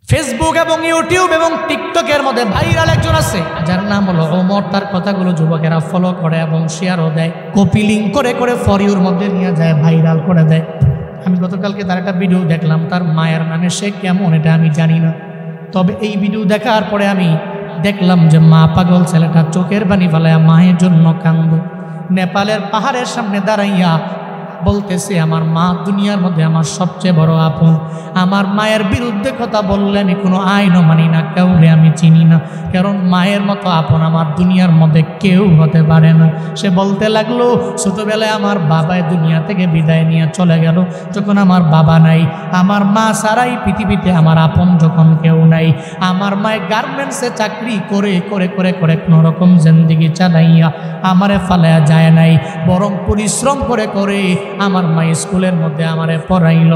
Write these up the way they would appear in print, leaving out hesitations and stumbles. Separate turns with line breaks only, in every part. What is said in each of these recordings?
Facebook এবং YouTube এবং টিকটকের মধ্যে ভাইরাল একজন আছে যার নাম হলো ওমর। তার কথাগুলো যুবকেরা ফলো করে এবং শেয়ারও দেয়, কপি লিঙ্ক করে করে ফর ইউর মধ্যে নিয়ে যায়, ভাইরাল করে দেয়। আমি গতকালকে তার একটা ভিডিও দেখলাম, তার মায়ের নামে সে কেমন এটা আমি জানি না, তবে এই ভিডিও দেখার পরে আমি দেখলাম যে মা পাগল ছেলেটা চোখের পানি ফেলাইয়া মায়ের জন্য কান্দে। নেপালের পাহাড়ের সামনে দাঁড়াইয়া বলতেছে, আমার মা দুনিয়ার মধ্যে আমার সবচেয়ে বড় আপন। আমার মায়ের বিরুদ্ধে কথা বললে আমি কোনো আইনও মানি না, কাউরে আমি চিনি না, কারণ মায়ের মতো আপন আমার দুনিয়ার মধ্যে কেউ হতে পারে না। সে বলতে লাগলো, ছোটবেলায় আমার বাবাই দুনিয়া থেকে বিদায় নিয়ে চলে গেল, যখন আমার বাবা নাই, আমার মা ছাড়াই পৃথিবীতে আমার আপন যখন কেউ নাই। আমার মায়ের গার্মেন্টসে চাকরি করে করে করে করে কোনো রকম জিন্দেগি চালাইয়া আমারে ফালাইয়া যায় নাই, বরং পরিশ্রম করে করে আমার মা স্কুলের মধ্যে আমারে পড়াইল।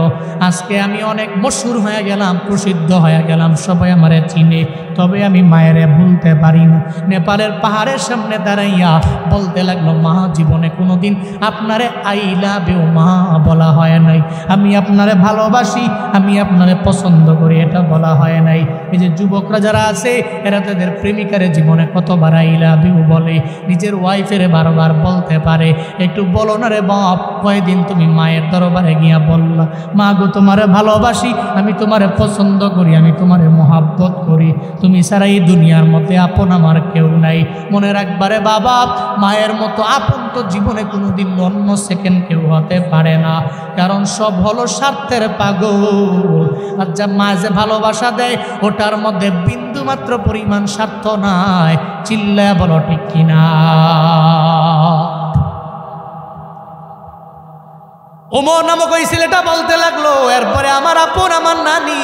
আজকে আমি অনেক মশহুর হয়ে গেলাম, প্রসিদ্ধ হয়ে গেলাম, সবাই আমারে চিনে, তবে আমি মায়েরে ভুলতে পারি না। নেপালের পাহাড়ের সামনে দাঁড়াইয়া বলতে লাগলো, মা জীবনে কোনোদিন আপনারে আই লাভ ইউ মা বলা হয় নাই, আমি আপনারে ভালোবাসি, আমি আপনারে পছন্দ করি, এটা বলা হয় নাই। এই যে যুবকরা যারা আছে এরা তাদের প্রেমিকারে জীবনে কতবার আই লাভ ইউ বলে, নিজের ওয়াইফের বারবার বলতে পারে, একটু বলো না রে বাপ, কয়দিন তুমি মায়ের দরবারে গিয়া বললা, মা গো তোমারে ভালোবাসি, আমি তোমারে পছন্দ করি, আমি তোমারে মহাব্বত করি, তুমি ছাড়া এই দুনিয়ার মধ্যে আপন আমার কেউ নাই। মনে রাখবারে বাবা, মায়ের মতো আপন তো জীবনে কোনোদিন অন্য সেকেন্ড কেউ হতে পারে না, কারণ সব হলো স্বার্থের পাগল। আর যা মা যে ভালোবাসা দেয় ওটার মধ্যে বিন্দু মাত্র পরিমাণ স্বার্থ নাই, চিল্লায় বলো ঠিক কিনা। ওমর নামক ওই ছেলেটা বলতে লাগলো, এরপরে আমার আপন আমার নানি,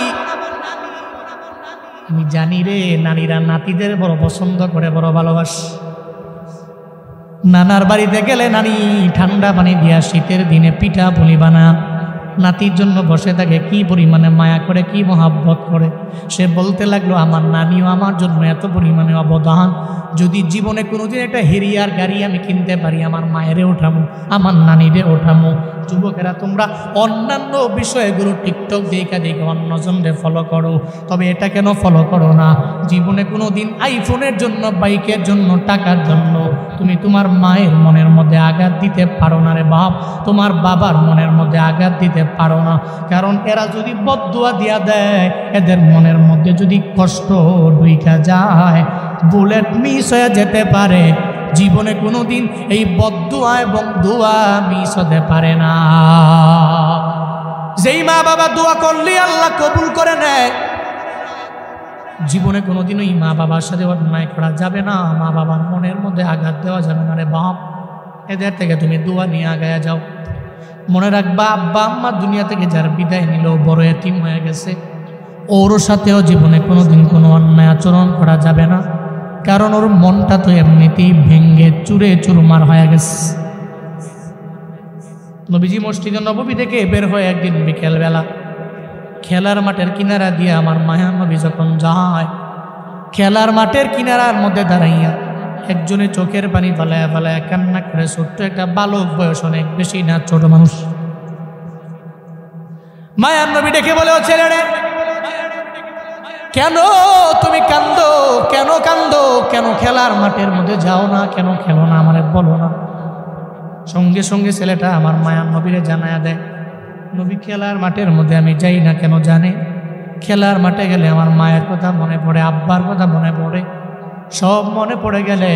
আমি জানি রে নানিরা নাতিদের বড় পছন্দ করে, বড় ভালোবাসে। নানার বাড়িতে গেলে নানি ঠান্ডা পানি দিয়া শীতের দিনে পিঠা পুলি বানা নাতির জন্য বসে থাকে, কি পরিমাণে মায়া করে, কি মহাব্বত করে। সে বলতে লাগলো, আমার নানিও আমার জন্য এত পরিমাণে অবদান, যদি জীবনে কোনোদিন একটা হেরিয়ার গাড়ি আমি কিনতে পারি, আমার মায়েরে ওঠামো, আমার নানিরে ওঠামো। যুবকেরা তোমরা অন্যান্য বিষয়গুলো টিকটক দেখা দেখে অন্যজনরে ফলো করো, তবে এটা কেন ফলো করো না? জীবনে কোনো দিন আইফোনের জন্য, বাইকের জন্য, টাকার জন্য তুমি তোমার মায়ের মনের মধ্যে আঘাত দিতে পারো না রে বাপ, তোমার বাবার মনের মধ্যে আঘাত দিতে পারো না, কারণ এরা যদি বদদুয়া দিয়া দেয়, এদের মনের মধ্যে যদি কষ্ট ঢুইকা যায়, বুলেট মিস হয়ে যেতে পারে। জীবনে কোনোদিন এই বদদুয়া এবং দোয়া মিস হতে পারে না। যেই মা বাবা দোয়া করলে আল্লাহ কবুল করে নেয়, জীবনে কোনোদিন ওই মা বাবার সাথে অন্যায় করা যাবে না, মা বাবার মনের মধ্যে আঘাত দেওয়া যাবে না রে বাপ। এদের থেকে তুমি দোয়া নিয়ে আগায়া যাও। মনে রাখবা, আব্বা আম্মা দুনিয়া থেকে যার বিদায় নিল, বড় এতিম হয়ে গেছে, ওর সাথেও জীবনে কোনোদিন কোনো অন্যায় আচরণ করা যাবে না, কারণ ওর মনটা তো এমনিতেই ভেঙ্গে চুরে চুরমার হয়ে গেছে। নবীজি মসজিদে নববী থেকে বের হয়ে একদিন বিকেলবেলা খেলার মাঠের কিনারা দিয়ে আমার মায়া নবী যখন যায়, খেলার মাঠের কিনারার মধ্যে দাঁড়াইয়া একজনে চোখের পানি ফালায়া ফালায়া কান্না করে, ছোট্ট একটা বালক, বয়স অনেক বেশি না, ছোট মানুষ। মায়ার নবী ডেকে বলে, ও ছেলে রে, কেন তুমি কান্দো, কেন কান্দো, কেন খেলার মাঠের মধ্যে যাও না, কেন খেলো না, আমারে বলো না। সঙ্গে সঙ্গে ছেলেটা আমার মায়ার নবীরে জানায়া দেয়, নবী খেলার মাঠের মধ্যে আমি যাই না কেন জানে? খেলার মাঠে গেলে আমার মায়ের কথা মনে পড়ে, আব্বার কথা মনে পড়ে, সব মনে পড়ে গেলে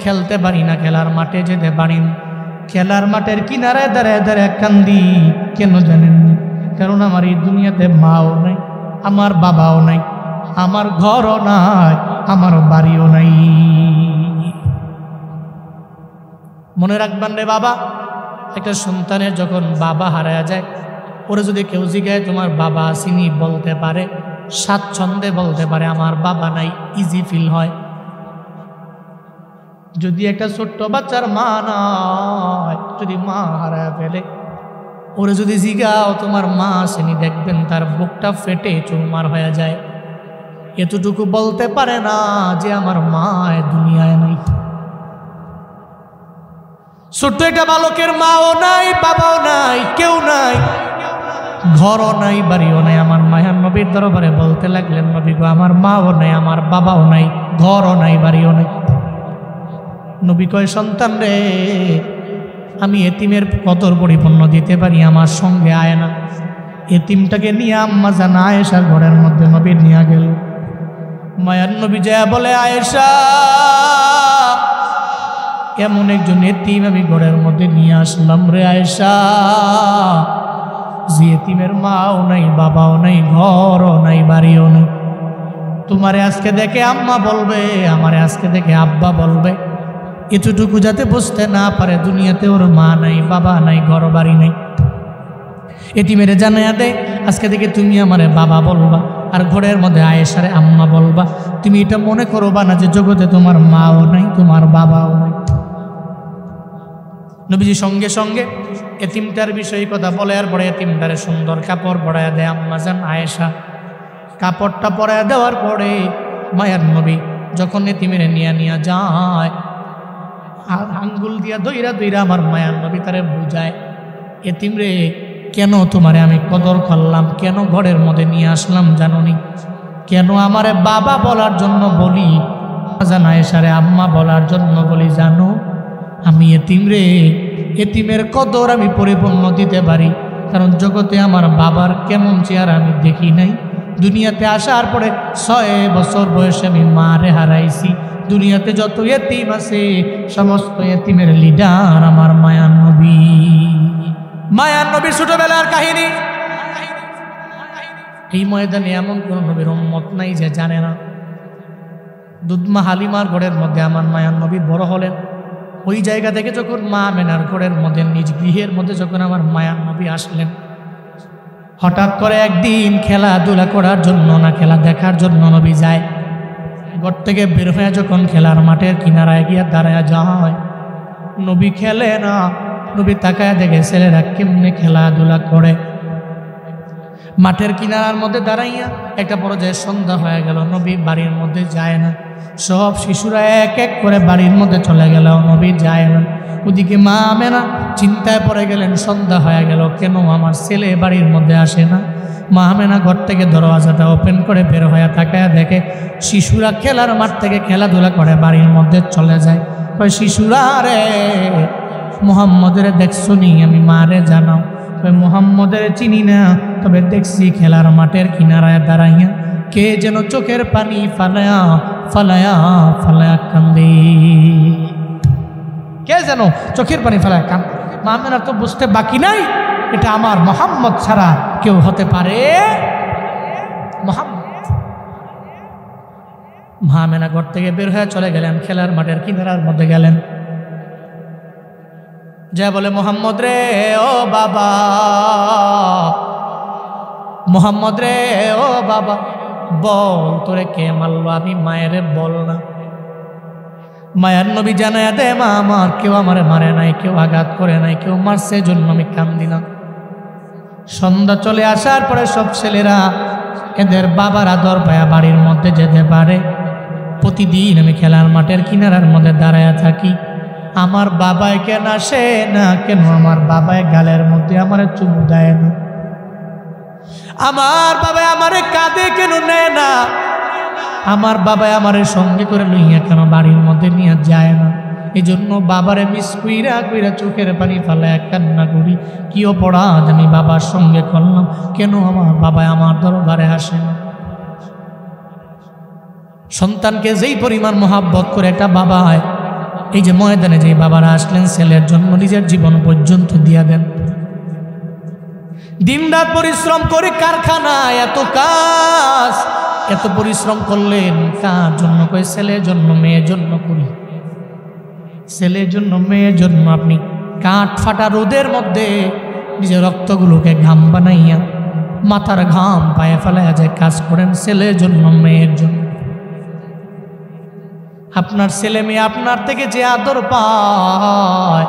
খেলতে পারি না, খেলার মাঠে যেতে পারি না। খেলার মাঠের কিনারায় দাঁড়ায় দাঁড়ায় কান্দি, কেন জানেন? কারণ আমার এই দুনিয়াতে মাও নাই, আমার বাবাও নাই, আমার ঘরও নাই, আমার বাড়িও নাই। মনে রাখবেন রে বাবা, একটা সন্তানের যখন বাবা হারায়া যায়, ওরা যদি কেউ জিজ্ঞাসা তোমার বাবা আসেনি, বলতে পারে, স্বাচ্ছন্দ্যে বলতে পারে আমার বাবা নাই, ইজি ফিল হয়। যদি একটা ছোট্ট বাচ্চার মা নাই, যদি মা হারায় ফেলে, ওরা যদি জিগাও তোমার মা আসেনি, দেখবেন তার বুকটা ফেটে চুরমার হয়ে যায়। এতটুকু বলতে পারে না যে আমার মা দুনিয়ায় নাই। ছোট্ট একটা বালকের মাও নাই, বাবাও নাই, কেউ নাই, ঘরও নাই, বাড়িও নাই। আমার মায়ার নবীর দরবারে বলতে লাগলেন, নবী গো, আমার মাও নাই, আমার বাবাও নাই, ঘরও নাই, বাড়িও নাই। নবী কয়, সন্তান রে, আমি এতিমের কদর পরিপূর্ণ দিতে পারি, আমার সঙ্গে আয় না। এতিমটাকে নিয়ে আম্মা জান আয়েশার ঘরের মধ্যে নবী নিয়ে গেল। মায়ার নবী যায় বলে, আয়েশা, এমন একজন এতিম আমি ঘরের মধ্যে নিয়ে আসলাম রে আয়েশা, যে এতিমের মাও নাই, বাবাও নাই, ঘরও নাই, বাড়িও নাই। তোমারে আজকে দেখে আম্মা বলবে, আমারে আজকে দেখে আব্বা বলবে, এতটুকু যাতে বুঝতে না পারে দুনিয়াতে ওর মা নাই, বাবা নাই, ঘর বাড়ি নেই। এতিমের জানায়া দেয়, আজকে থেকে তুমি আমারে বাবা বলবা, আর ঘরের মধ্যে আয়েশারে আম্মা বলবা। তুমি এটা মনে করবা না যে জগতে তোমার মাও নাই, তোমার বাবাও নাই। নবীজি সঙ্গে সঙ্গে এতিমটার বিষয়ে কথা বলে, আর পরে এতিমটারে সুন্দর কাপড় পরায়া দেয় আম্মা জান আয়েশা। কাপড়টা পরায়া দেওয়ার পরে মায়ার নবী যখন এতিমের নিয়া যায়, আর আঙ্গুল দিয়া দইরা দইরা আমার মায়ার নবী তারে বুঝায়, এতিম রে, কেন তোমারে আমি কদর করলাম, কেন ঘরের মধ্যে নিয়ে আসলাম জানোনি? কেন আমারে বাবা বলার জন্য বলি, জান আয়েশারে আম্মা বলার জন্য বলি জানো? আমি এতিম রে, এতিমের কদর আমি পরিপূর্ণ দিতে পারি, কারণ জগতে আমার বাবার কেমন চেহারা আমি দেখি নাই। দুনিয়াতে আসার পরে 6 বছর বয়সে আমি মারে হারাইছি। দুনিয়াতে যত এতিম আছে সমস্ত এতিমের লিডার আমার মায়ার নবী। মায়ার নবীর ছোটবেলার কাহিনী। এই ময়দানে এমন কোন নবীর উম্মত নাই যে জানে না। দুধমা হালিমার ঘরের মধ্যে আমার মায়ার নবী বড় হলেন। ওই জায়গা থেকে যখন মা আমেনার ঘরের মধ্যে, নিজ গৃহের মধ্যে যখন আমার মায়ার নবী আসলেন, হঠাৎ করে একদিন খেলাধুলা করার জন্য না খেলা দেখার জন্য নবী যায়। ঘর থেকে বের হয়ে যখন খেলার মাঠের কিনারায় গিয়ে দাঁড়ায় যায়, নবী খেলে না। নবী তাকায় দেখে ছেলেরা কেমনে খেলাধুলা করে। মাঠের কিনারার মধ্যে দাঁড়াইয়া একটা পর্যায়ে সন্ধ্যা হয়ে গেল, নবী বাড়ির মধ্যে যায় না। সব শিশুরা এক এক করে বাড়ির মধ্যে চলে গেল, নবী যায় না। ওদিকে মা আমেনা চিন্তায় পড়ে গেলেন, সন্ধ্যা হয়ে গেল, কেন আমার ছেলে বাড়ির মধ্যে আসে না? মা আমেনা ঘর থেকে দরওয়াজাটা ওপেন করে বের হয়ে তাকায় দেখে শিশুরা খেলার মাঠ থেকে খেলাধুলা করে বাড়ির মধ্যে চলে যায়। কই, শিশুরা রে, মুহাম্মদের দেখছো নি? আমি মারে জানাও। কই, মুহাম্মদের চিনি না, তবে দেখছি খেলার মাঠের কিনারায় দাঁড়াইয়া কে যেন চোখের পানি ফালায়া ফালায়া ফালায়া কান্দে। কে যেন চোখের পানি ফালায়া কান্দে। মা আমেনা তো বুঝতে বাকি নাই, এটা আমার মুহাম্মদ ছাড়া কেউ হতে পারে? মুহাম্মদ। মা আমেনা ঘর থেকে বের হয়ে চলে গেলেন, খেলার মাঠের কিনারার মধ্যে গেলেন। যা বলে, মুহাম্মদ রে, ও বাবা, মুহাম্মদ রে, ও বাবা, বল তোরে কে মারলো? আমি মায়েরে বল না। মায়ার নবী জানায়া দে, মা আমার কেউ আমারে মারে নাই, কেউ আঘাত করে নাই, কেউ মারছে, জন্য আমি কান্দি না। সন্ধ্যা চলে আসার পরে সব ছেলেরা এদের বাবার আদর পায়া বাড়ির মধ্যে যেতে পারে। প্রতিদিন আমি খেলার মাঠের কিনারার মধ্যে দাঁড়ায়া থাকি। আমার বাবাই কেন আসে না? কেন আমার বাবাই গালের মধ্যে আমার চুমু দেয় না? আমার বাবাই আমারে কাঁধে কেন নেয় না? আমার বাবাই আমারে সঙ্গে করে লইয়া কেন বাড়ির মধ্যে নিয়ে যায় না? এই জন্য বাবারে মিস কইরা কইরা চোখের পানি ফালায় কান্না করি। কি অপরাধ আমি বাবার সঙ্গে করলাম? কেন আমার বাবা আমার দরবারে আসে না? সন্তানকে যেই পরিমাণ মহাব্বত করে একটা বাবা হয়, এই যে ময়দানে যেই বাবারা আসলেন ছেলের জন্য নিজের জীবন পর্যন্ত দিয়া দেন। দিনরাত পরিশ্রম করে কারখানায় এত কাজ, এত পরিশ্রম করলেন কার জন্য? কই, ছেলের জন্য, মেয়ের জন্য করি। ছেলের জন্য, মেয়ের জন্য। আপনি কাঠ ফাটা রোদের মধ্যে নিজের রক্তগুলোকে ঘাম বানাইয়া মাথার ঘাম পায়ে ফেলাইয়া যায় কাজ করেন ছেলের জন্য, মেয়ের জন্য। আপনার ছেলে মেয়ে আপনার থেকে যে আদর পায়,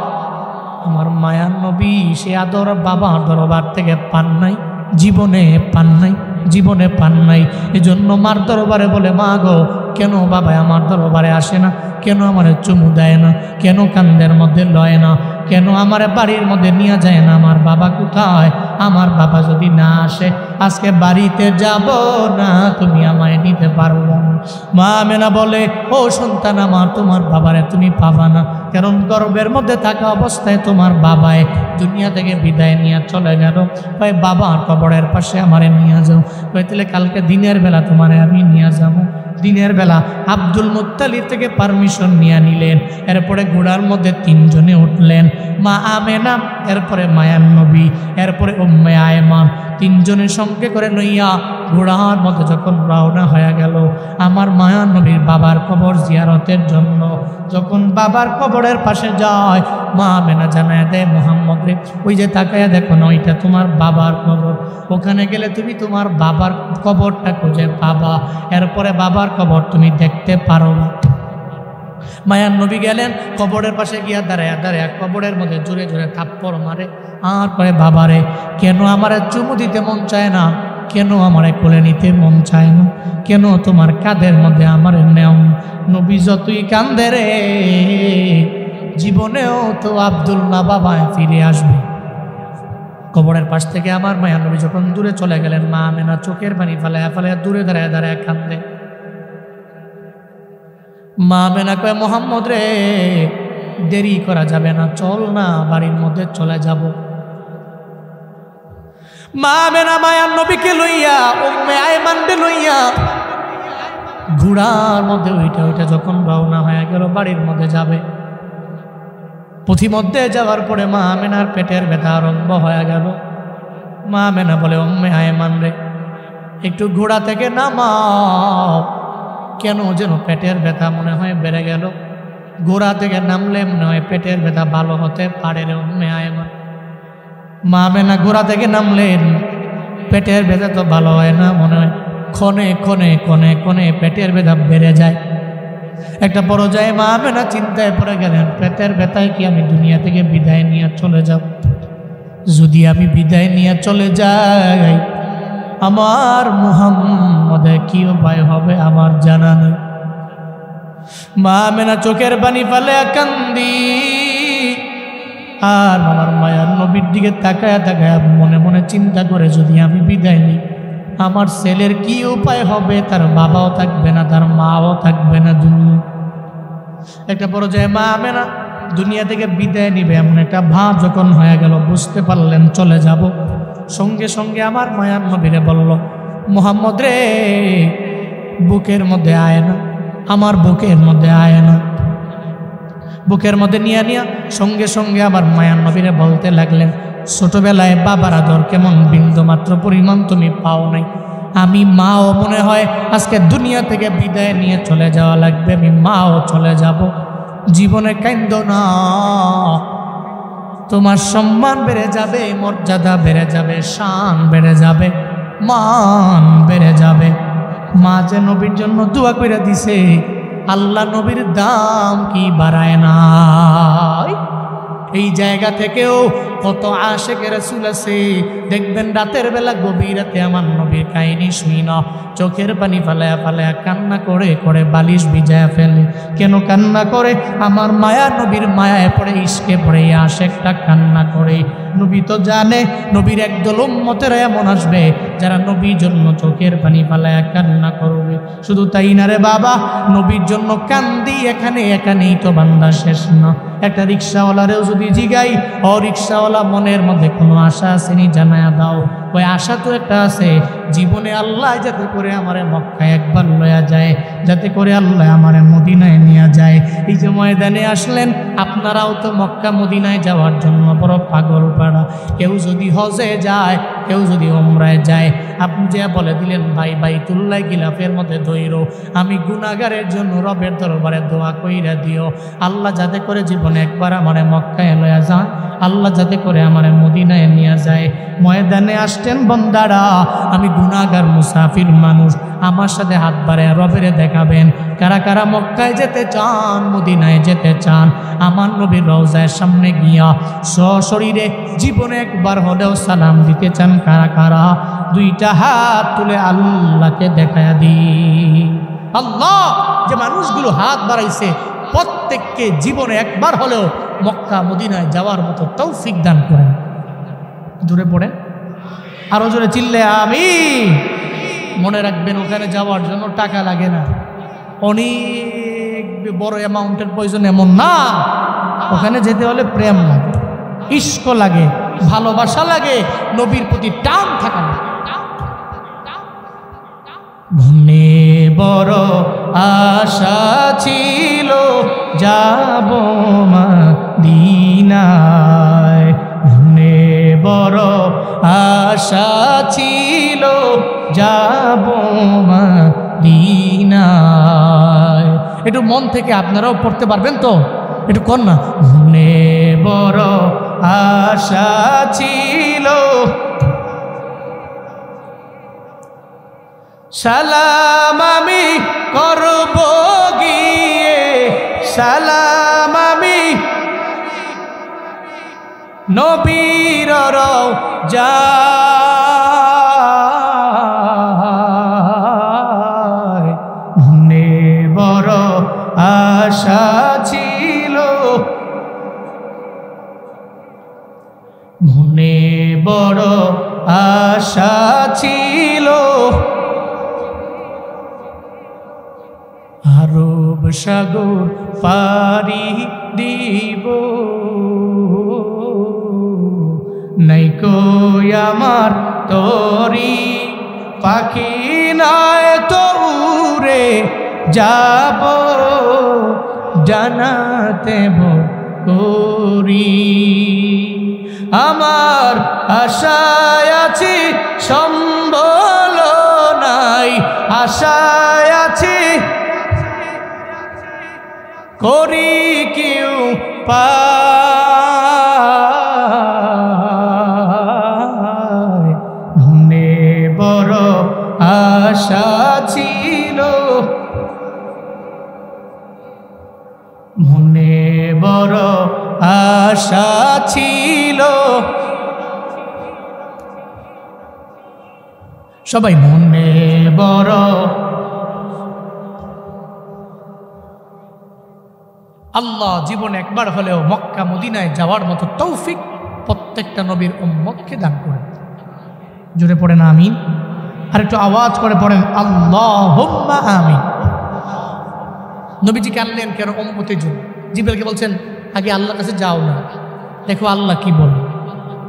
আমার মায়ার নবী সে আদর বাবার দরবার থেকে পান নাই, জীবনে পান নাই, জীবনে পান নাই। এজন্য মার দরবারে বলে, মা গো, কেন বাবা আমার দরবারে আসে না? কেন আমার চুমু দেয় না? কেন কান্দের মধ্যে লয় না? কেন আমার বাড়ির মধ্যে নিয়ে যায় না? আমার বাবা কোথায়? আমার বাবা যদি না আসে আজকে বাড়িতে যাব না, তুমি আমায় নিতে পারবো না। মা আমেনা বলে, ও সন্তান আমার, তোমার বাবারে তুমি পাবা না, কারণ গর্ভের মধ্যে থাকা অবস্থায় তোমার বাবায় দুনিয়া থেকে বিদায় নিয়ে চলে গেল। ভাই বাবার কবরের পাশে আমারে নিয়ে যাও। তাহলে কালকে দিনের বেলা তোমারে আমি নিয়ে যাবো। দিনের বেলা আব্দুল মুত্তালিব থেকে পারমিশন নিয়ে নিলেন। এরপরে ঘোড়ার মধ্যে তিনজনে উঠলেন, মা আমেনা, এরপরে মায়ান নবী, এরপরে উম্মে আয়মান, তিনজনের সঙ্গে করে লইয়া ঘোড়ার মধ্যে যখন রওনা হয়ে গেল আমার মায়ান নবীর বাবার কবর জিয়ারতের জন্য। যখন বাবার কবরের পাশে যায় মা আমেনা জানায় দেয়, মুহাম্মদ রে, ওই যে তাকায়া দেখো না, ওইটা তোমার বাবার কবর, ওখানে গেলে তুমি তোমার বাবার কবরটা খুঁজে পাবা, এরপরে বাবার কবর তুমি দেখতে পারো না। মায়ান নবী গেলেন, কবরের পাশে গিয়া দাঁড়ায় দাঁড়ায় কবরের মধ্যে জোরে জোরে থাপ্পড় মারে। আর পরে, বাবারে, কেন আমারে চুমু দিতে মন চায় না, কেন আমারে কোলে নিতে মন চায় না, কেন তোমার কাঁধের মধ্যে আমার নেও? নবী যতই কান্দে রে, জীবনেও তো আব্দুল্লাহ বাবায় ফিরে আসবে। কবরের পাশ থেকে আমার মায়ান নবী যখন দূরে চলে গেলেন, মা আমেনা চোখের পানি ফালায়া ফালায়া দূরে দাঁড়ায় দাঁড়ায় কান্দে। মা আমেনা কয়, মুহাম্মদ রে, দেরি করা যাবে না, চল না, বাড়ির মধ্যে চলে যাব। মা আমেনা মায়ান নবীকে লইয়া, উম্মে আয়মানকে লইয়া ঘোড়ার মধ্যে ওইটা যখন রওনা হয়ে গেল বাড়ির মধ্যে যাবে, পথিমধ্যে যাওয়ার পরে মা আমেনার পেটের ব্যথা আরম্ভ হয়ে গেল। মা আমেনা বলে, উম্মে আয়মান রে, একটু ঘোড়া থেকে নামাও, কেন যেন পেটের ব্যথা মনে হয় বেড়ে গেল। ঘোড়া থেকে নামলে মনে হয় পেটের ব্যথা ভালো হতে পারে রে উম্মে আয়মান। মা আমেনা ঘোড়া থেকে নামলেন, পেটের ব্যথা তো ভালো হয় না, মনে হয় ক্ষণে ক্ষণে ক্ষণে ক্ষণে পেটের ব্যথা বেড়ে যায়। একটা পর্যায়ে মা আমেনা চিন্তায় পড়ে গেলেন, পেটের ব্যথায় কি আমি দুনিয়া থেকে বিদায় নিয়ে চলে যাব? যদি আমি বিদায় নিয়ে চলে যাই, আমার মুহাম্মদের কি উপায় হবে আমার জানা নেই। মা আমেনা চোখের পানি ফেলে কান্দি, আর আমার মায়ার নবীর দিকে তাকায়া তাকায়া মনে মনে চিন্তা করে, যদি আমি বিদায় নিই, আমার ছেলের কি উপায় হবে? তার বাবাও থাকবে না, তার মাও থাকবে না দুনিয়া। একটা পর্যায়ে মা আমেনা দুনিয়া থেকে বিদায় নিবে এমন একটা ভাব যখন হয়ে গেল, বুঝতে পারলেন চলে যাব। সঙ্গে সঙ্গে আমার মায়ার নবীরে বলল, মুহাম্মদ রে, বুকের মধ্যে আয় না, আমার বুকের মধ্যে আয় না। বুকের মধ্যে নিয়ে নিয়া সঙ্গে সঙ্গে আবার মায়ার নবীরে বলতে লাগলেন, ছোটবেলায় বাবার আদর কেমন বিন্দু মাত্র পরিমাণ তুমি পাও নাই, আমি মাও মনে হয় আজকে দুনিয়া থেকে বিদায় নিয়ে চলে যাওয়া লাগবে, আমি মাও চলে যাব। জীবনে কান্দো না, তোমার সম্মান বেড়ে যাবে, মর্যাদা বেড়ে যাবে, শান বেড়ে যাবে, মান বেড়ে যাবে। মা যে নবীর জন্য দোয়া করে দিছে, আল্লাহ নবীর দাম কি বাড়ায় না? এই জায়গা থেকেও কত আশেকের রাসূল আছে, দেখবেন রাতের বেলা গভীর রাতে আমার নবীর কাহিনী শুই না, চোখের পানি ফালায়া ফালায়া কান্না করে করে বালিশ ভিজায়া ফেলে। কেন কান্না করে? আমার মায়া নবীর মায়ায় পড়ে, ইশকে পড়ে আশেকটা কান্না করে। নবী তো জানে নবীর একদল উম্মতেরা এমন আসবে যারা নবীর জন্য চোখের পানি ফালায়া কান্না করবে। শুধু তাই না রে বাবা, নবীর জন্য কান্দি এখানেই তো বান্দা শেষ না। একটা রিক্সাওয়ালারেও যদি জিগাই, ও রিক্সাওয়ালা, মনের মধ্যে কোনো আশা আসেনি, জানায়া দাও। ওই আশা তো একটা আছে, জীবনে আল্লাহ যাতে করে আমারে মক্কায় একবার লয়া যায়, যাতে করে আল্লাহ আমারে মদিনায় নিয়ে যায়। এই যে ময়দানে আসলেন, আপনারাও তো মক্কা মদিনায় যাওয়ার জন্য বড় পাগল পাড়া। কেউ যদি হজে যায়, কেউ যদি ওমরায় যায়, আপনি যে বলে দিলেন, ভাই বাইতুল্লাহ গিলাফের মধ্যে ধইরো, আমি গুনাহগারের জন্য রবের দরবারে দোয়া কইরা দিও, আল্লাহ যাতে করে জীবনে একবার আমারে মক্কায় লয়া যায়, আল্লাহ যাতে করে আমারে মদিনায় নিয়ে যায়। ময়দানে আসতেন বন্দারা, আমি গুনাহগার মুসাফির মানুষ, আমার সাথে হাত বাড়ায় রবেরে দেখাবেন কারা কারা মক্কায় যেতে চান, মদিনায় যেতে চান, আমার নবীর রওজার সামনে গিয়া সশরীরে জীবনে একবার হলেও সালাম দিতে চান কারা কারা? দুইটা হাত তুলে আল্লাহকে দেখায়া দিই। আল্লাহ যে মানুষগুলো হাত বাড়াইছে, প্রত্যেককে জীবনে একবার হলেও মক্কা মদিনায় যাওয়ার মতো তৌফিক দান করেন। দূরে পড়ে আরো জোরে চিল্লে আমি। মনে রাখবেন ওখানে যাওয়ার জন্য টাকা লাগে না, অনেক বড় অ্যামাউন্টের প্রয়োজন এমন না। ওখানে যেতে হলে প্রেম লাগে, ইশক লাগে, ভালোবাসা লাগে, নবীর প্রতি টান থাকা লাগে। মনে বড় আশা ছিল যাব মদিনায়, মনে বড় আশা ছিল যাব মদিনায়। একটু মন থেকে আপনারাও পড়তে পারবেন তো, একটু কর না। মনে বড় আশা ছিল, সালাম আমি করব গিয়ে, সালাম আমি নবীর রওজায়। মনে বড় আশা ছিল, মনে বড় আশা ছিল, আরব সাগর পারি দিব, নাই কই আমার তরি পাখি নয় তো উড়ে যাব জানাতে করি। আমার আশায় আছি সম্বল নাই, আশায় আছি করি কেউ পায়। মনে বড় আশা ছিল, মনে বড় আশা ছিল। সবাই মনে বড়। আল্লাহ জীবনে একবার হলেও মক্কা মদিনায় যাওয়ার মতো তৌফিক প্রত্যেকটা নবীর উম্মতকে দান করেন। জোরে পড়েন আমিন, আর একটু আওয়াজ করে পড়েন আল্লাহুম্মা আমিন। নবীজি কানলেন কেন? উম্মতের জন্য। জিবরাইলকে বলছেন আগে আল্লাহর কাছে যাও না, দেখো আল্লাহ কি বলে।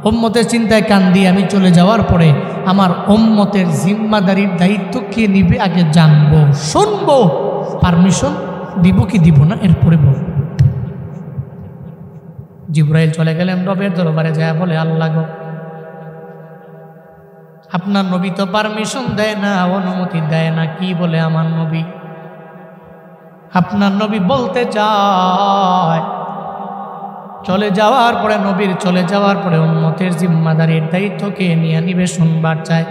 উম্মতের চিন্তায় কান দিয়ে আমি চলে যাওয়ার পরে আমার উম্মতের জিম্মাদারির দায়িত্ব কে নিবে আগে জানবো, শুনবো, পারমিশন দিব কি দিব না এরপরে বলবো। জিবরাইল চলে গেলেন রবের দরবারে, যায় বলে আল্লাহ গো, আপনার নবী তো পারমিশন দেয় না, অনুমতি দেয় না। কি বলে আমার নবী? আপনার নবী বলতে চায় চলে যাওয়ার পরে, নবীর চলে যাওয়ার পরে উম্মতের জিম্মাদারির দায়িত্ব কে নিয়ে নিবে শুনবার চায়।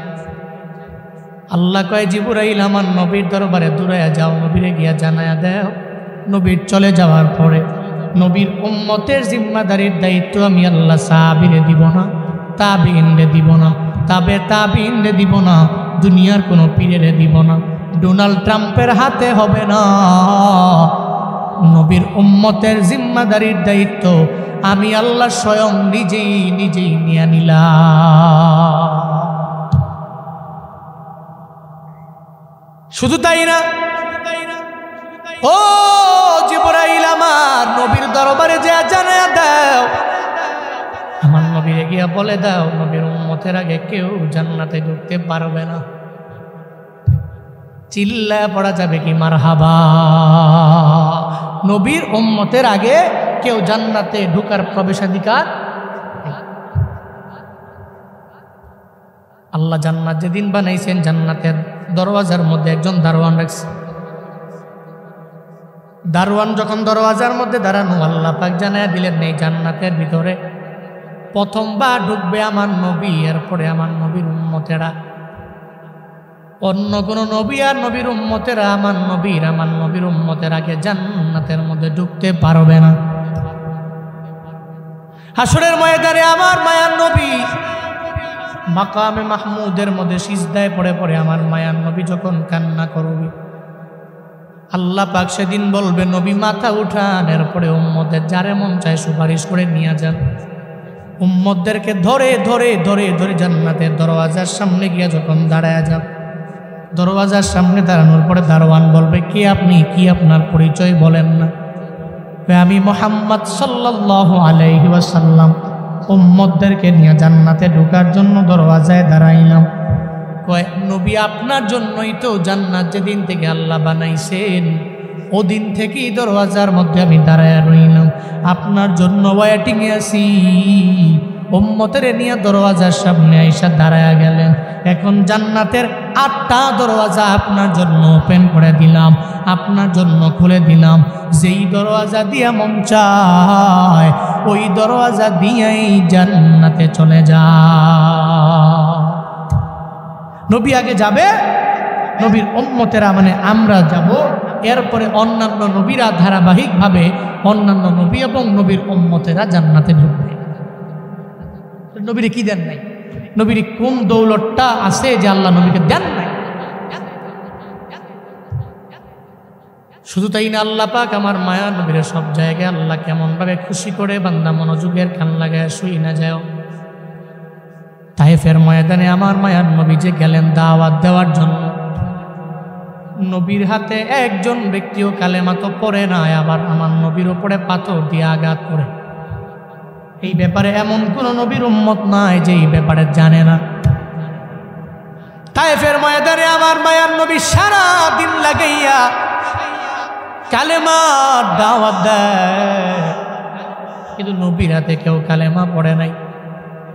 আল্লাহ কয় জিবরাইল আমার নবীর দরবারে দূরায়া যাও, নবীরে গিয়া জানায়া দেও নবীর চলে যাওয়ার পরে নবীর উম্মতের জিম্মাদারির দায়িত্ব আমি আল্লাহ সাহাবীরে দিব না, তাবিঈনরে দিব না, তাবিঈনরে দিব না, দুনিয়ার কোনো পীরেরে দিব না, ডোনাল্ড ট্রাম্পের হাতে হবে না। নবীর উম্মতের জিম্মাদারির দায়িত্ব আমি আল্লাহ স্বয়ং নিজেই নিয়ে নিলাম। শুধু তাই না, ও জিবরাইল আমার নবীর দরবারে যা জানায়া দাও, আমার নবীরে গিয়া বলে দাও নবীর উম্মতের আগে কেউ জান্নাতে ঢুকতে পারবে না। চিল্লায় পড়া যাবে কি মারহাবা? নবীর উম্মতের আগে কেউ জান্নাতে ঢোকার প্রবেশাধিকার। আল্লাহ জান্নাত যেদিন বানাইছেন জান্নাতের দরওয়াজার মধ্যে একজন দারোয়ান রাখছে। দারোয়ান যখন দরওয়াজার মধ্যে দাঁড়ানো, আল্লাহ পাক জানায়া দিলেন এই জান্নাতের ভিতরে প্রথমবার ঢুকবে আমার নবী, এরপরে আমার নবীর উম্মতেরা। অন্য কোন নবী আর নবীর উম্মতেরা আমার নবীর উম্মতের আগে জান্নাতের মধ্যে ঢুকতে পারবে না। হাসরের ময়দানে আমার মায়ার নবী মাকামে মাহমুদের মধ্যে সিজদায় পড়ে পড়ে আমার মায়ার নবী যখন কান্না করবে, আল্লাহ পাক সেদিন বলবে নবী মাথা উঠান, এরপরে উম্মতের যারে মন চায় সুপারিশ করে নিয়ে যান। উম্মতদেরকে ধরে ধরে ধরে ধরে জান্নাতের দরওয়াজার সামনে গিয়ে যখন দাঁড়ায় যাব, দরওয়াজার সামনে দাঁড়ানোর পরে দারোয়ান বলবে, কে আপনি, কি আপনার পরিচয় বলেন না। আমি মুহাম্মদ সাল্লাল্লাহু আলাইহি ওয়াসাল্লাম উম্মতদেরকে নিয়ে জান্নাতে ঢোকার জন্য দরওয়াজায় দাঁড়াইলাম। কয় নবী, আপনার জন্যই তো জান্নাত যেদিন থেকে আল্লাহ বানাইছেন ওদিন থেকেই দরওয়াজার মধ্যে আমি দাঁড়ায় রইলাম, আপনার জন্য ওয়েটিংয়ে আছি। উম্মতের নিয়ে দরওয়াজার সামনে আইসা দাঁড়ায়া গেলেন। এখন জান্নাতের 8টা দরওয়াজা আপনার জন্য ওপেন করে দিলাম, আপনার জন্য খুলে দিলাম। যেই দরওয়াজা দিয়া মন চায় ওই দরওয়াজা দিয়েই জান্নাতে চলে যায়। নবী আগে যাবে, নবীর উম্মতেরা মানে আমরা যাব, এরপরে অন্যান্য নবীরা ধারাবাহিকভাবে অন্যান্য নবী এবং নবীর উম্মতেরা জান্নাতে ঢুকবে। নবীরে কি দেন নাই? নবীর কোন দৌলতটা আছে যে আল্লাহ নবীকে দেন নাই? শুধু তাই না, আল্লাহ পাক আমার মায়া নবীর সব জায়গায় আল্লাহ কেমন ভাবে খুশি করে বান্দা মনোযোগের কান লাগায় শুই না যায়। তাইফের ময়দানে আমার মায়ার নবী যে গেলেন দাওয়াত দেওয়ার জন্য, নবীর হাতে একজন ব্যক্তিও কালেমা তো পড়ে না, আবার আমার নবীর উপরে পাথর দিয়ে আঘাত করে। এই ব্যাপারে এমন কোন নবীর উম্মত নাই যে এই ব্যাপারে জানে না। তাইফের ময়দানে আমার মায়ার নবী সারা দিন লাগাইয়া কালেমার দাওয়াত দেয়, কিন্তু নবীর হাতে কেউ কালেমা পড়ে নাই।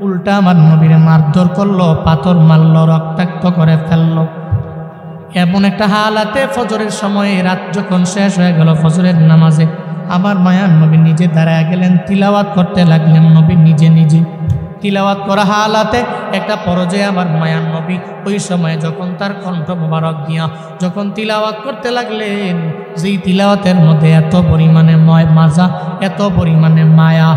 উল্টা আমার নবীরে মারধর করলো, পাথর মারলো, রক্তাক্ত করে ফেললো। এমন একটা হালাতে ফজরের সময় রাত যখন শেষ হয়ে গেল, ফজরের নামাজে আমার মায়ার নবী নিজে দাঁড়ায় গেলেন, তিলাওয়াত করতে লাগলেন। নবী নিজে নিজে তিলাওয়াত করা হালাতে একটা পর্যায়ে আমার মায়ার নবী ওই সময় যখন তার কণ্ঠ মোবারক দিয়া যখন তিলাওয়াত করতে লাগলেন, যেই তিলাওয়াতের মধ্যে এত পরিমাণে মাজা, এত পরিমাণে মায়া,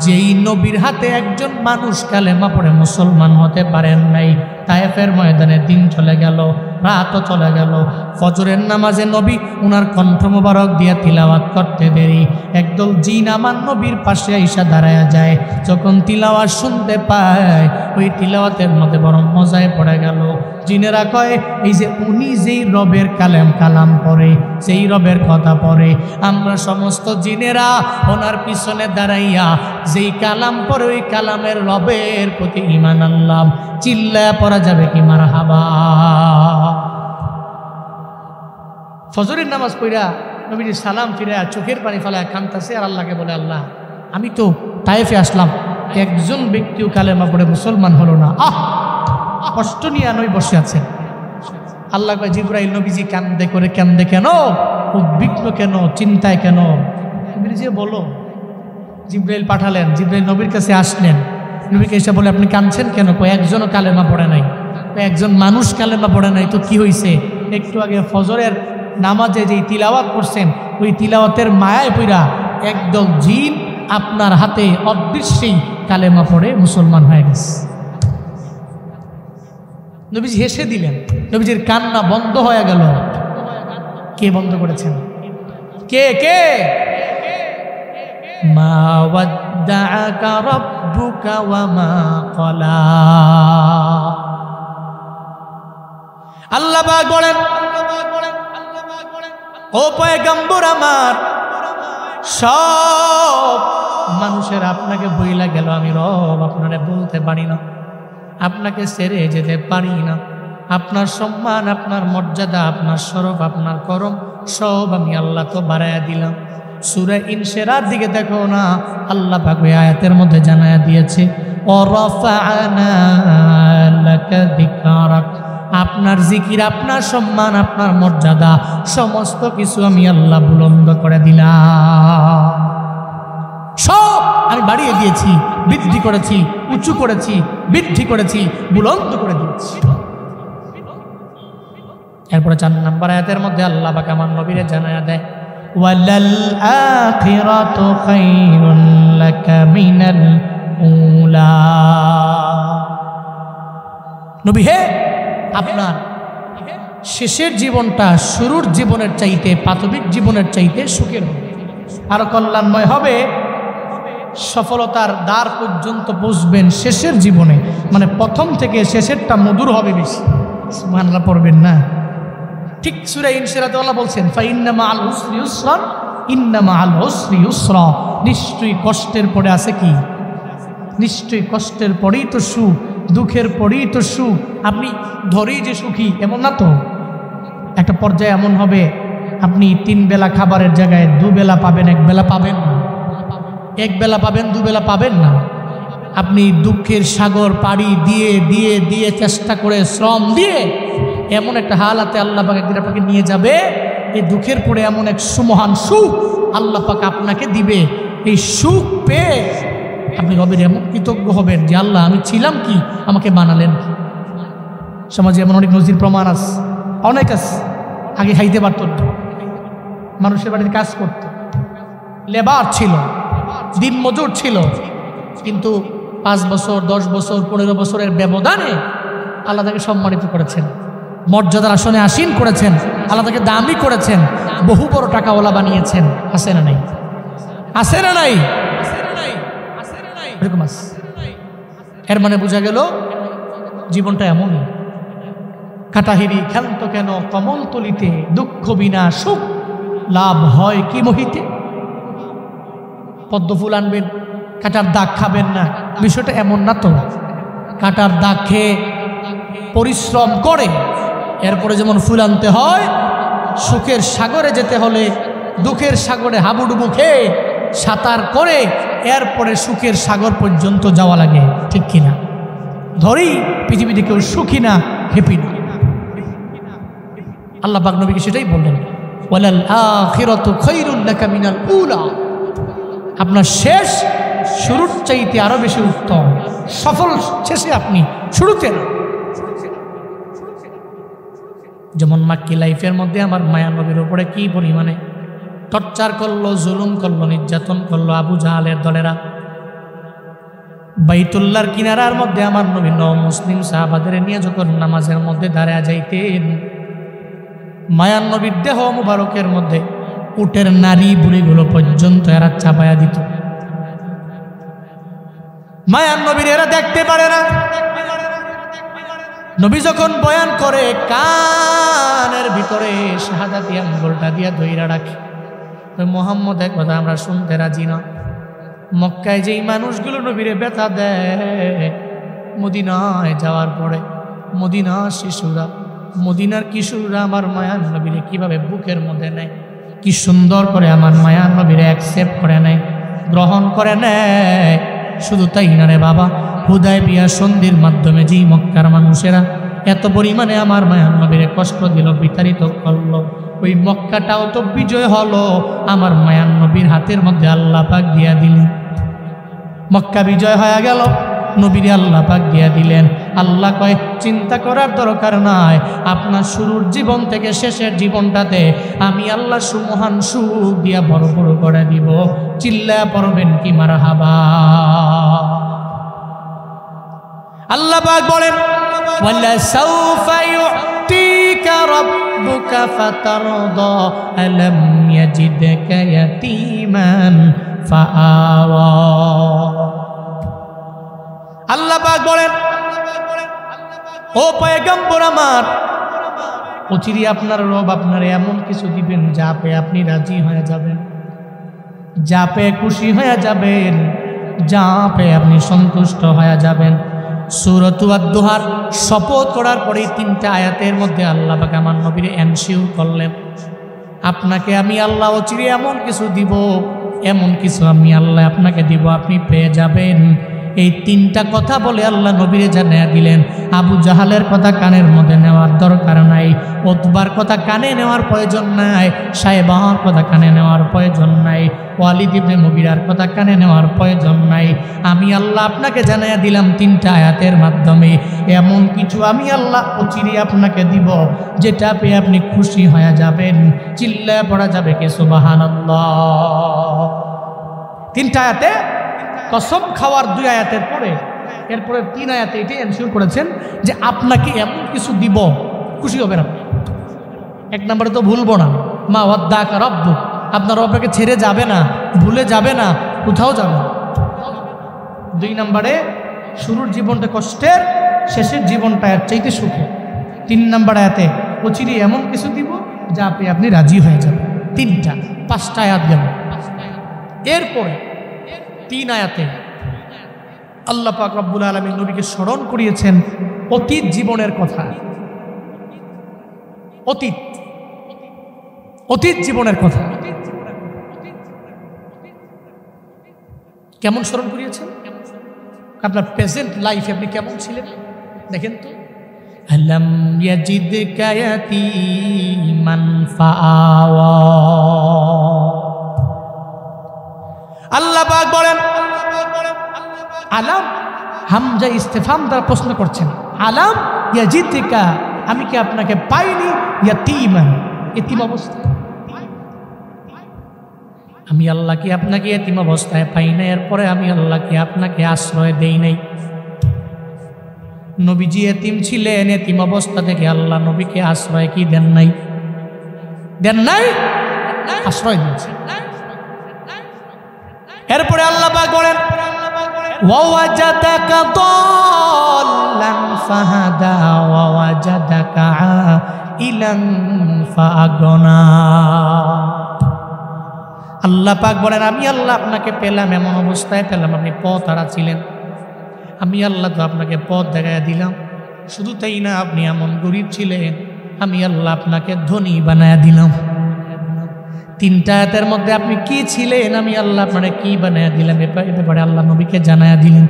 যেই নবীর হাতে একজন মানুষ কালেমা পড়ে মুসলমান হতে পারেন নাই। তায়েফের ময়দানে দিন চলে গেল, রাতও চলে গেল। ফজরের নামাজে নবী উনার কণ্ঠ মোবারক দিয়ে তিলাওয়াত করতে দেরি, একদল জিন আমার নবীর পাশে আইসা দাঁড়ায়া যায়। যখন তিলাওয়াত শুনতে পায়, ওই তিলাওয়াতের মধ্যে বড় মজায় পড়ে গেল। জিনেরা কয়, এই যে উনি যেই রবের কালাম পড়ে, সেই রবের কথা পড়ে, আমরা সমস্ত জিনেরা ওনার পিছনে দাঁড়াইয়া যেই কালাম পড়ে ওই কালামের রবের প্রতি ঈমান আনলাম। চিল্লায়া পড়া যাবে কি মারহাবা? ফজরের নামাজ পড়া নবীজি সালাম ফিরায়া চোখের পানি ফেলায় কাঁদতেছে আর আল্লাহকে বলে, আল্লাহ আমি তো তায়েফে আসলাম, একজন ব্যক্তিও কালেমা পড়ে মুসলমান হলো না। কষ্ট নিয়ে নই বসে আছেন। আল্লাহ কয়, জিবরাইল নবীজি কান্দে করে কান্দে কেন, উদ্বিগ্ন কেন, চিন্তায় কেন? নবীজি বলো। জিবরাইল পাঠালেন, জিবরাইল নবীর কাছে আসলেন। নবীকে এসে বলে, আপনি কাঁদছেন কেন? কয়, একজনও কালেমা পড়ে নাই। একজন মানুষ কালেমা পড়ে নাই তো কি হয়েছে? একটু আগে ফজরের নামাজে যেই তিলাওয়াত করছেন ওই তিলাওয়াতের মায়ায় পইরা একদল জিন আপনার হাতে অদৃশ্যেই কালেমা পড়ে মুসলমান হয়ে গেছে। নবীজি হেসে দিলেন, নবীজির কান্না বন্ধ হয়ে গেল। কে বন্ধ করেছেন? কে কে? মা ওয়াদ্দাআকা রাব্বুকা ওয়া মা ক্বালা। আল্লাহ পাক বলেন, ও পয়গম্বর আমার, সব মানুষের আপনাকে বইলা গেল, আমি রব আপনারে বলতে পারি না, আপনাকে ছেড়ে যেতে পারি না। আপনার সম্মান, আপনার মর্যাদা, আপনার শরফ, আপনার করম সব আমি আল্লাহ তো বাড়াইয়া দিলাম। সূরা ইনশিরার দিকে দেখো না, আল্লাহ পাক ওই আয়াতের মধ্যে জানায়া দিয়েছে, ওয়ারাফা'না লাকা যিকরাক। আপনার জিকির, আপনার সম্মান, আপনার মর্যাদা সমস্ত কিছু আমি আল্লাহ বুলন্দ করে দিলাম। সব আমি বাড়িয়ে দিয়েছি, বৃদ্ধি করেছি, উঁচু করেছি, বৃদ্ধি করেছি, বুলন্দ করে দিয়েছি। এরপরে 4 নম্বর আয়াতের মধ্যে আল্লাহ পাক আমার নবীরে জানায়া দেয়, ওয়ালাল আখিরাতু খায়রুন লাকা মিনাল উলা। নবী হে, আপনার শেষের জীবনটা শুরুর জীবনের চাইতে, প্রাথমিক জীবনের চাইতে সুখের হবে, আরো কল্যাণময় হবে। সফলতার দ্বার পর্যন্ত পৌঁছবেন শেষের জীবনে, মানে প্রথম থেকে শেষেরটা মধুর হবে বেশি। সুবহানাল্লাহ পড়বেন না? ঠিক সূরা ইনশিরাতে আল্লাহ বলছেন ফাইন্না মাআল উসরি ইউসরা, ইন্না মাআল উসরি ইউসরা, নিশ্চয়ই কষ্টের পরে আছে কি? নিশ্চয়ই কষ্টের পরেই তো সুখ, দুঃখের পরেই তো সুখ। আপনি ধরেই যে সুখী এমন না তো। একটা পর্যায়ে এমন হবে আপনি 3 বেলা খাবারের জায়গায় 2 বেলা পাবেন, 1 বেলা পাবেন না। 1 বেলা পাবেন, 2 বেলা পাবেন না। আপনি দুঃখের সাগর পাড়ি দিয়ে দিয়ে দিয়ে চেষ্টা করে শ্রম দিয়ে এমন একটা হালাতে আল্লাহ পাক একদিন আপনাকে নিয়ে যাবে, এই দুঃখের পরে এমন এক সুমহান সুখ আল্লাহ পাক আপনাকে দিবে। এই সুখ পেয়ে আপনি রবের এমন কৃতজ্ঞ হবেন যে আল্লাহ আমি ছিলাম কি, আমাকে বানালেন। সমাজে এমন অনেক নজির প্রমাণ আছে, অনেক আছে। আগে খাইতে পারত না, মানুষের বাড়িতে কাজ করত, লেবার ছিল, দিন মজুর ছিল, কিন্তু 5 বছর 10 বছর 15 বছরের ব্যবধানে আল্লাহ তাকে সম্মানিত করেছেন, মর্যাদার আসনে আসীন করেছেন, আল্লাহ তাকে দামি করেছেন, বহু বড় টাকাওয়ালা বানিয়েছেন। আছে না নাই? আছে না নাই? এরকম আছে। এর মানে বোঝা গেল জীবনটা এমনই। কাটাহিরি ক্ষান্ত কেন কমল তলিতে, দুঃখ বিনা সুখ লাভ হয় কি মহিতে। পদ্ম ফুল আনবেন, কাটার দাগ খাবেন না, বিষয়টা এমন না তো। কাটার দাগ খেয়ে পরিশ্রম করে এরপরে যেমন ফুল আনতে হয়, সুখের সাগরে যেতে হলে দুঃখের সাগরে হাবুডুবু খেয়ে সাঁতার করে এরপরে সুখের সাগর পর্যন্ত যাওয়া লাগে, ঠিক কিনা? ধরি পৃথিবীতে কেউ সুখী না, হ্যাপি না। আল্লাহ পাক নবীকে সেটাই বললেন, ওয়ালাল আখিরাতু খায়রুল লাকা মিনাল উলা। আপনার শেষ শুরুর চাইতে আরো বেশি উত্তম। সফল শেষে আপনি শুরুতে না। যেমন মাক্কি লাইফের মধ্যে আমার মায়া নবীর উপরে কি পরিমাণে টর্চার করলো, জুলুম করলো, নির্যাতন করলো আবু জাহালের দলেরা। বাইতুল্লাহর কিনারার মধ্যে আমার নবী মুসলিম সাহাবাদের নিয়ে যখন নামাজের মধ্যে দাঁড়ায় যাইতেন, মায়ান নবীর দেহ মুবারকের মধ্যে উটের নারী বুড়িগুলো পর্যন্ত এরা চাপায়া দিত। মায়ান নবীর এরা দেখতে পারে না। নবী যখন বয়ান করে কানের ভিতরে শাহাদাতি আঙ্গুলটা দিয়া ধইরা রাখে, ওই মোহাম্মদ এক কথা আমরা শুনতে রাজি না। মক্কায় যেই মানুষগুলো নবীরে ব্যথা দেয়, মদিনায় যাওয়ার পরে মদিনার শিশুরা, মদিনার কিশোররা আমার মায়ার নবীরে কিভাবে বুকের মধ্যে নেয়, কি সুন্দর করে আমার মায়ার নবীরে অ্যাকসেপ্ট করে নেয়, গ্রহণ করে নেয়। শুধু তাই না রে বাবা, হুদায়বিয়া সন্ধির মাধ্যমে যেই মক্কার মানুষেরা এত পরিমাণে আমার মায়ার নবীরে কষ্ট দিল, বিতাড়িত করলো, ওই মক্কাটাও তো বিজয় হলো আমার মায়ার নবীর হাতের মধ্যে আল্লাহ পাক দিয়া দিলেন। মক্কা বিজয় হয়ে গেল, নবীরে আল্লাহ পাক দিয়া দিলেন। আল্লাহ কয় চিন্তা করার দরকার নাই, আপনার শুরুর জীবন থেকে শেষের জীবনটাতে আমি আল্লাহ সুমহান সুখ দিয়া ভরপুর করে দিব। চিল্লায়া পড়বেন কি মারহাবা। আল্লাহ পাক বলেন ওয়ালা সাউফা ইউতিকা রাব্বুকা ফাতারদা আলাম ইয়াজিদকা ইয়াতীমান ফাআওয়া। আল্লাহ পাক বলেন ও পয়গম্বর আমার, অচিরে আপনার রব আপনার এমন কিছু দিবেন যা পেয়ে আপনি রাজি হয়ে যাবেন, যা পেয়ে খুশি হয়ে যাবেন, যা পেয়ে আপনি সন্তুষ্ট হয়ে যাবেন। সূরাত আদ-দুহার শপথ করার পরে 3টা আয়াতের মধ্যে আল্লাহ পাক আমার নবীরে এনশিওর করলেন, আপনাকে আমি আল্লাহ অচিরে এমন কিছু দিব, এমন কিছু আমি আল্লাহ আপনাকে দিব, আপনি পেয়ে যাবেন। এই 3টা কথা বলে আল্লাহ নবীরে জানিয়ে দিলেন। আবু জাহালের কথা কানের মধ্যে নেওয়ার দরকার নাই, উতবার কথা কানে নেওয়ার প্রয়োজন নাই, সাইবার কথা কানে নেওয়ার প্রয়োজন নাই, ওয়ালিদ ইবনে মুগিরার কথা কানে নেওয়ার প্রয়োজন নাই। আমি আল্লাহ আপনাকে জানিয়ে দিলাম 3টা আয়াতের মাধ্যমে এমন কিছু আমি আল্লাহ অচিরে আপনাকে দিব, যেটা পেয়ে আপনি খুশি হয়ে যাবেন। চিল্লায় পড়া যাবে কে সুবহানাল্লাহ। 3টা আয়াতে কসম খাওয়ার 2 আয়াতের পরে এরপরে 3 আয়াতে এটাই এনশিওর করেছেন যে আপনাকে এমন কিছু দিব, খুশি হবেন আপনি। 1 নম্বরে তো ভুলবো না, মা ওয়াদ্দাকা রাব্বুক, আপনার রব আপনাকে ছেড়ে যাবে না, ভুলে যাবে না, কোথাও যাবে না। 2 নম্বরে শুরুর জীবনটা কষ্টের, শেষের জীবনটা এর চাইতে সুখের। 3 নম্বর আয়াতে অচিরে এমন কিছু দিব যা আপনি রাজি হয়ে যাবেন। 5টা আয়াত গেল। এরপরে 3 আয়াতে আল্লাহ পাক রব্বুল আলামিন নবীকে স্মরণ করিয়েছেন অতীত জীবনের কথা। অতীত জীবনের কথা কেমন স্মরণ করিয়েছেন? আপনার প্রেজেন্ট লাইফে আপনি কেমন ছিলেন দেখেন তো। আলাম ইয়াজিদকা ইয়াতীমান ফাআওয়া। আল্লাহ পাক বলেন, আলাম, হামজা ইস্তেফাম দ্বারা প্রশ্ন করছেন, আলাম ইয়াজিদকা, আমি কি আপনাকে পাইনি ইয়াতীমান, এতিম অবস্থায়? আমি আল্লাহ কি আপনাকে এতিম অবস্থায় পাই না? এরপরে আমি আল্লাহ কি আপনাকে আশ্রয় দেই নাই? নবীজি এতিম ছিলেন, এতিম অবস্থা থেকে আল্লাহ নবীকে আশ্রয় কি দেন নাই? দেন নাই, আশ্রয় দিয়েছেন। এরপরে আল্লাহ পাক বলেন, ওয়াজাদাকা দাল্লান ফাহাদা ওয়াজাদাকা আইলান ফাআগনা। আল্লাহ পাক বলেন, আমি আল্লাহ আপনাকে পেলাম, এমন অবস্থায় পেলাম আপনি পথ হারা ছিলেন। আমি আল্লাহ তো আপনাকে পথ দেখাইয়া দিলাম। শুধু তাই না, আপনি এমন গরিব ছিলেন, আমি আল্লাহ আপনাকে ধনী বানায়া দিলাম। 3টা আয়াতের মধ্যে আপনি কি ছিলেন, আমি আল্লাহ আপনাকে কি বানায়া দিলাম, এ ব্যাপারে আল্লাহ নবীকে জানায়া দিলেন।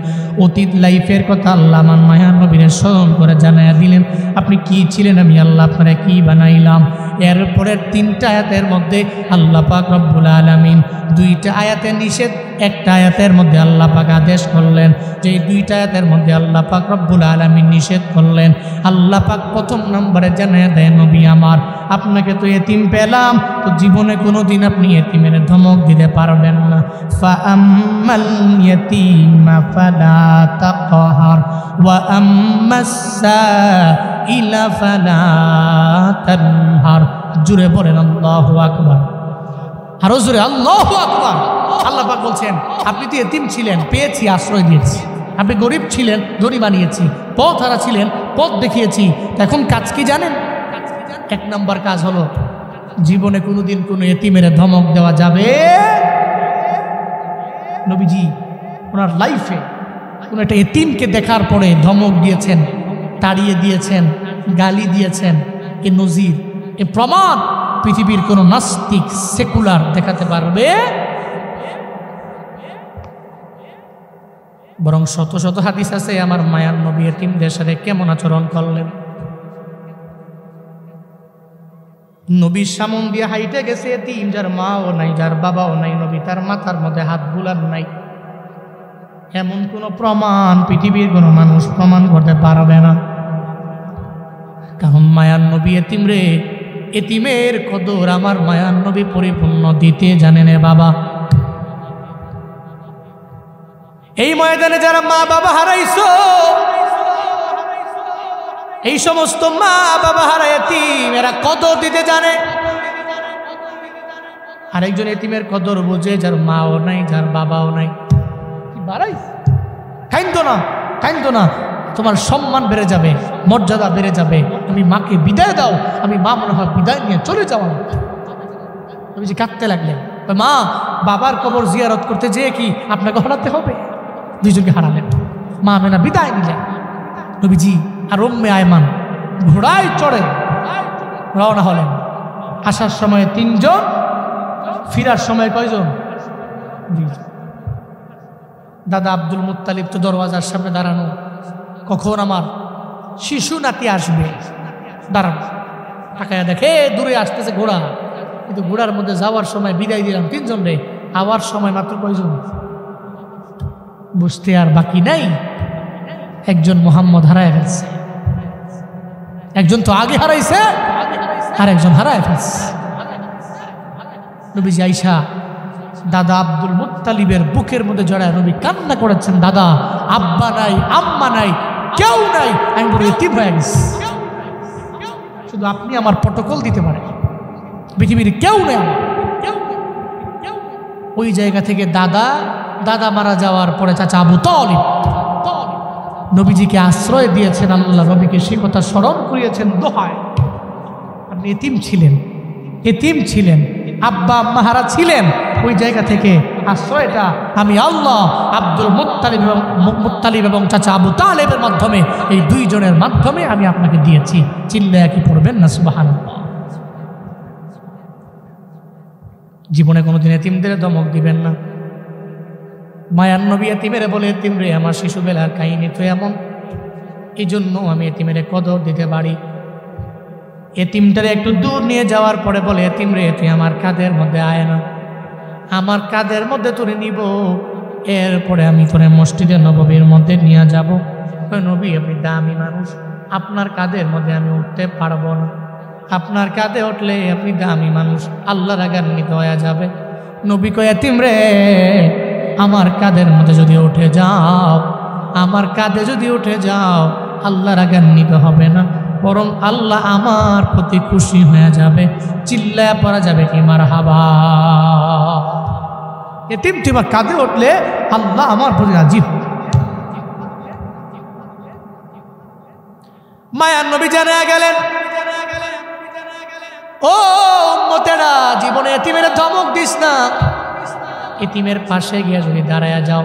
অতীত লাইফের কথা আল্লাহ আমার মায়ার নবীর স্মরণ করে জানায়া দিলেন, আপনি কি ছিলেন, আমি আল্লাহ আপনাকে কি বানাইলাম। এরপরের 3টা আয়াতের মধ্যে আল্লাহ পাক রব্বুল আলামিন 2টা আয়াতে নিষেধ, 1টা আয়াতের মধ্যে আল্লাহ পাক আদেশ করলেন। যে 2টা আয়াতের মধ্যে আল্লাহ পাক রব্বুল আলামিন নিষেধ করলেন, আল্লাহ পাক 1ম নম্বরে জানায়া দেয়, নবী আমার, আপনাকে তো এতিম পেলাম, তো জীবনে কোনোদিন আপনি এতিমের ধমক দিতে পারবেন না। ফাআম্মাল ইয়াতীমা ফালা তাকহার ওয়া আম্মাস সাইলা ফালা তানহার। জুড়ে বলেন আল্লাহু আকবার, আরো জোরে আল্লাহু আকবার। আল্লাহ পাক বলছেন, আপনি তো এতিম ছিলেন, পেয়েছি, আশ্রয় দিয়েছি। আপনি গরিব ছিলেন, ধনী বানিয়েছি। পথ হারা ছিলেন, পথ দেখিয়েছি। এখন কাজ কি জানেন? 1 নম্বর কাজ হলো, জীবনে কোনোদিন কোনো এতিমের ধমক দেওয়া যাবে। নবীজি ওনার লাইফে কোনো একটা এতিমকে দেখার পরে ধমক দিয়েছেন, তাড়িয়ে দিয়েছেন, গালি দিয়েছেন। এ নজির, এ প্রমাণ পৃথিবীর কোনো নাস্তিক সেকুলার দেখাতে পারবে? বরং শত শত হাদিস আছে আমার মায়ার নবী এতিমদের সাথে কেমন আচরণ করলেন। নবীর সামন দিয়ে হাইটে গেছে এতিম, যার মাও নাই, যার বাবাও নাই, নবী তার মাথার মধ্যে হাত বুলান নাই। এমন কোনো প্রমাণ পৃথিবীর কোনো মানুষ প্রমাণ করতে পারবে না। কারণ মায়ার নবী এতিম রে, এতিমের কদর আমার মায়ার নবী পরিপূর্ণ দিতে জানেন। বাবা, এই ময়দানে যারা মা বাবা হারাইছো, এই সমস্ত মা বাবা হারা এতিম, এরা কদর দিতে জানে। আরেকজন এতিমের কদর বোঝে যার মাও নাই, যার বাবাও নাই। কাইন্দো না, কাইন্দো না, তোমার সম্মান বেড়ে যাবে, মর্যাদা বেড়ে যাবে। আমি মাকে বিদায় দাও, আমি মা মনে হয় বিদায় নিয়ে চলে যাওয়া। তুমি যে কাঁদতে লাগলেন, মা বাবার কবর জিয়ারত করতে যেয়ে কি আপনাকে হারাতে হবে? 2জনকে হারালেন। মা মেনা বিদায় নিলেন। নবীজি আর উম্মে আয়মান ঘোড়ায় চড়ে রওনা হলেন। আসার সময় 3জন, ফিরার সময় কয়জন? 2জন। দাদা আব্দুল মুত্তালিব তো দরওয়াজার সামনে দাঁড়ানো, কখন আমার শিশু নাতি আসবে দাঁড়ানো। তাকায় দেখে দূরে আসতেছে ঘোড়া, কিন্তু ঘোড়ার মধ্যে যাওয়ার সময় বিদায় দিলাম 3জন রে, আওয়ার সময় মাত্র কয়জন? বুঝতে আর বাকি নাই। একজন মোহাম্মদ হারায় ফেলছে, একজন তো আগে হারাইছে, আর একজন হারায় ফেলছে। নবীজি আইসা দাদা আব্দুল মুত্তালিবের বুকের মধ্যে জড়ায় নবী কান্না করেছেন, দাদা আব্বা নাই, আম্মা নাই, কেউ নাই, আমি বড় এতিম হয়ে গেছি। শুধু আপনি আমার প্রটোকল দিতে পারেন, পৃথিবীর কেউ নেই। ওই জায়গা থেকে দাদা দাদা মারা যাওয়ার পরে চাচা আবু তালিব নবীজিকে আশ্রয় দিয়েছেন। আল্লাহ নবীকে সে কথা স্মরণ করিয়েছেন, দোহায় আপনি এতিম ছিলেন, আব্বা আম্মাহারা ছিলেন, ওই জায়গা থেকে আশ্রয়টা আমি আল্লাহ আব্দুল মুত্তালিব এবং চাচা আবু তালেবের মাধ্যমে, এই দুইজনের মাধ্যমে আমি আপনাকে দিয়েছি। চিল্লায়া কি পড়বেন না সুবহানাল্লাহ? জীবনে কোনোদিন এতিমদের ধমক দিবেন না। মায়ার নবী এতিমেরে বলে, এতিম রে, আমার শিশুবেলার কাহিনী তো এমন, এই জন্য আমি এতিমের কদর দিতে পারি। এতিমটারে একটু দূর নিয়ে যাওয়ার পরে বলে, এতিম রে, তুই আমার কাঁধের মধ্যে আয় না, আমার কাঁধের মধ্যে তোরে নিব, এরপরে আমি তোরে মসজিদে নববীর মধ্যে নিয়ে যাব। নবী, আপনি দামি মানুষ, আপনার কাঁধের মধ্যে আমি উঠতে পারবো না, আপনার কাঁধে উঠলে আপনি দামি মানুষ, আল্লাহ রাগান্বিত হয়ে যাবে। নবী কয়, এতিম রে, আমার কাঁধের মধ্যে যদি উঠে যাও, আমার কাঁধে যদি উঠে যাও, আল্লাহ রাগান্বিত হবে না, বরং আল্লাহ আমার প্রতি খুশি হয়ে যাবে। চিল্লায়া পড়া যাবে কি মারহাবা? এতিম তোমার কাঁধে উঠলে আল্লাহ আমার প্রতি রাজি হবে। মায়ার নবী জানা গেলেন, ও উম্মতেরা, জীবনে এতিমের ধমক দিস না। এতিমের পাশে গিয়ে যদি দাঁড়ায়া যাও,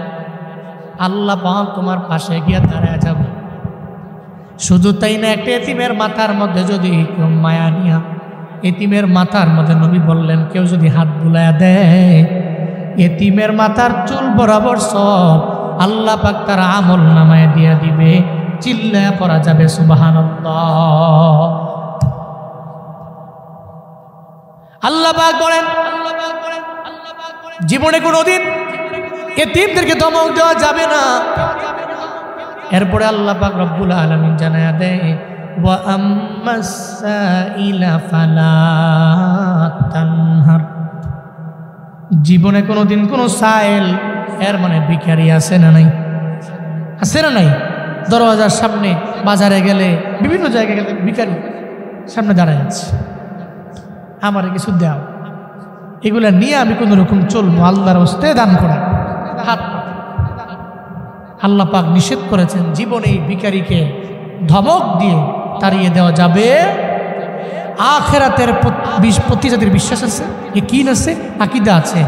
আল্লাহ পাক তোমার পাশে গিয়ে দাঁড়ায়া যাবে। শুধু তাই না, একটা এতিমের মাথার মধ্যে যদি কেউ মায়া নিয়া, এতিমের মাথার মধ্যে নবী বললেন, কেউ যদি হাত বুলায়া দেয়, এতিমের মাথার চুল বরাবর সব আল্লাহ পাক তার আমল নামায় দিয়া দিবে। চিল্লায়া পড়া যাবে সুবহানাল্লাহ। আল্লাহ পাক বলেন, জীবনে কোনোদিন এতিমদেরকে ধমক দেওয়া যাবে না। এরপরে আল্লাহ পাক রব্বুল আলামিন জানায়া দেয়, ওয়া আম্মাস সাইলা ফালা তানহার। জীবনে কোনোদিন কোনো সাইল, এর মানে ভিখারি আছে না নাই? আছে না নাই? দরওয়াজার সামনে, বাজারে গেলে, বিভিন্ন জায়গায় গেলে ভিখারি সামনে দাঁড়ায় আছে, আমারে কিছু দাও, এগুলা নিয়ে আমি কোনো রকম চলবো, আল্লাহর হস্তে দান করা। হাত আল্লাহ পাক নিষেধ করেছেন, জীবনে এই ভিখারিকে ধমক দিয়ে তাড়িয়ে দেওয়া যাবে। আখিরাতের প্রতি যাদের বিশ্বাস আছে, ইয়াকিন আছে, আকীদা আছে,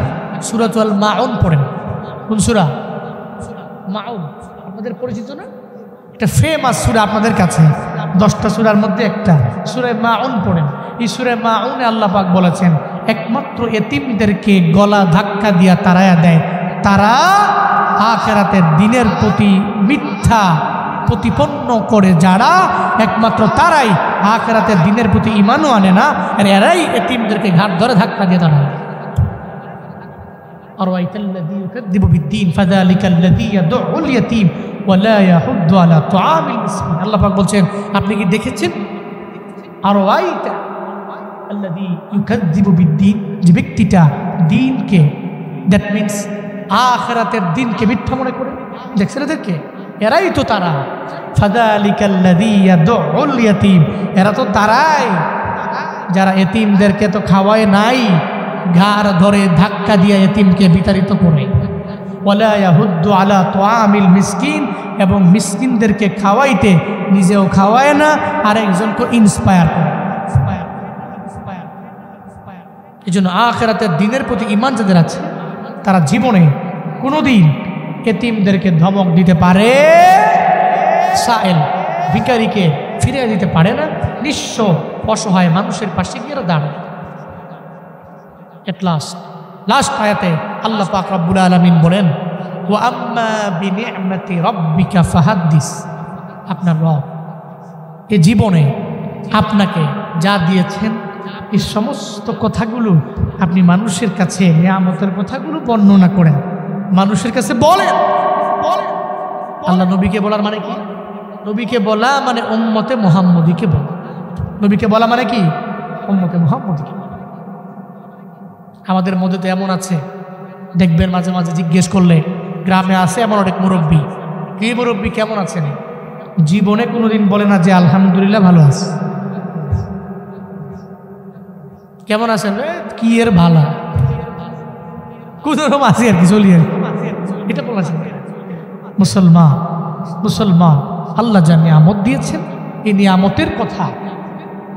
সূরাতুল মাউন পড়েন। কোন সূরা? মাউন, আপনাদের পরিচিত না? এটা ফেমাস সূরা আপনাদের কাছে, 10টা সূরার মধ্যে একটা সূরা মাউন পড়েন। এই সূরা মাউনে আল্লাহ পাক বলেছেন, একমাত্র এতিমদেরকে গলা ধাক্কা দিয়া তাড়ায়া দেয় তারা আখিরাতের দিনের প্রতি মিথ্যা প্রতিপন্ন করে, যারা একমাত্র তারাই আখিরাতের দিনের প্রতি ঈমানও আনে না, এরাই এতিমদেরকে ঘাট ধরে ধাক্কা দিয়ে দাঁড়ায়। আরাইতাল্লাযী ইউকাযযিবু বিদ্দীন ফাযালিকাল্লাযী ইয়াদউল ইয়াতীম ওয়া লা ইয়াহুদ্দু আলা তুআমিল মিসকিন। আল্লাহ পাক বলছেন, আপনি কি দেখেছেন? আরাইতা আল্লাযী ইউকাযযিবু বিদ্দীন, যে ব্যক্তিটা দিনকে, দ্যাট মিন্স আখিরাতের দিনকে মিথ্যা মনে করে, দেখছেন এদেরকে? এরাই তো তারা। ফাযালিকাল্লাযী ইয়াদউল ইয়াতীম, এরা তো তারাই যারা এতিমদেরকে তো খাওয়ায় নাই, ঘাড় ধরে ধাক্কা দিয়ে এতিমকে বিতাড়িত করে। ওয়ালা ইয়াহুদ্দু আলা তুআমিল মিসকিন, এবং মিসকিনদেরকে খাওয়াইতে নিজেও খাওয়ায় না, আর একজনকে ইন্সপায়ার করে। এই জন্য আখিরাতের দিনের প্রতি ঈমান যাদের আছে, তারা জীবনে কোনোদিন এতিমদেরকে ধমক দিতে পারে, সাইল ভিখারিকে ফিরিয়ে দিতে পারে না, নিঃস্ব অসহায় মানুষের পাশে গিয়ে দাঁড়ায়। এট লাস্ট আয়াতে আল্লাহ পাক রব্বুল আলামিন বলেন, ওয়া আম্মা বিনি'মাতি রাব্বিকা ফাহাদ্দিস। আপনার রব এ জীবনে আপনাকে যা দিয়েছেন, এই সমস্ত কথাগুলো আপনি মানুষের কাছে, নিয়ামতের কথাগুলো বর্ণনা করেন, মানুষের কাছে বলেন। আল্লাহ নবীকে বলার মানে কি? নবীকে বলা মানে উম্মতে মুহাম্মদীকে বলা। নবীকে বলা মানে কি? উম্মতে মুহাম্মদীকে। আমাদের মধ্যে তো এমন আছে, দেখবেন মাঝে মাঝে জিজ্ঞেস করলে, গ্রামে আছে এমন অনেক মুরব্বী, কি মুরব্বী কেমন আছেন, জীবনে কোনোদিন বলে না যে আলহামদুলিল্লাহ ভালো আছে। কেমন আছেন? কি এর ভালা, কোন রকম আছে আর কি, চলি আর এটা বলা যাবে না। মুসলমান আল্লাহ যা নিয়ামত দিয়েছেন এই নিয়ামতের কথা